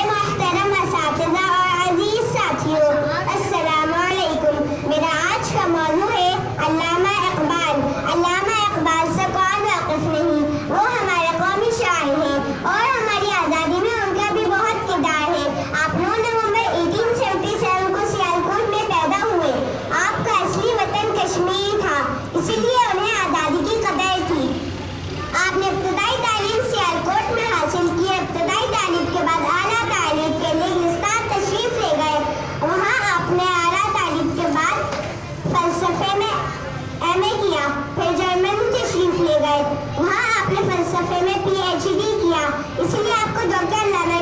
محترم اساتذہ اور عزیز ساتھیوں، السلام علیکم۔ میرا آج کا موضوع ہے علامہ اقبال۔ علامہ اقبال سے کون واقف نہیں؟ وہ ہمارے قومی شاعر ہیں اور ہماری آزادی میں ان کا بھی بہت کردار ہے۔ آپ 9 نومبر 1877 کو سیالکوٹ میں پیدا ہوئے۔ آپ کا اصلی وطن کشمیر تھا، اسی لیے انہیں آزادی کی قدر تھی۔ آپ نے ابتدائی تعلیم سیالکوٹ میں حاصل کی۔ ابتدائی تعلیم کے بعد اعلیٰ تعلیم کے لیے ہندوستان تشریف لے گئے۔ وہاں آپ نے اعلیٰ تعلیم کے بعد فلسفے میں ایم اے کیا۔ پھر جرمنی تشریف لے گئے، وہاں آپ نے فلسفے میں PhD کیا۔ اسی لیے آپ کو ڈاکٹر علامہ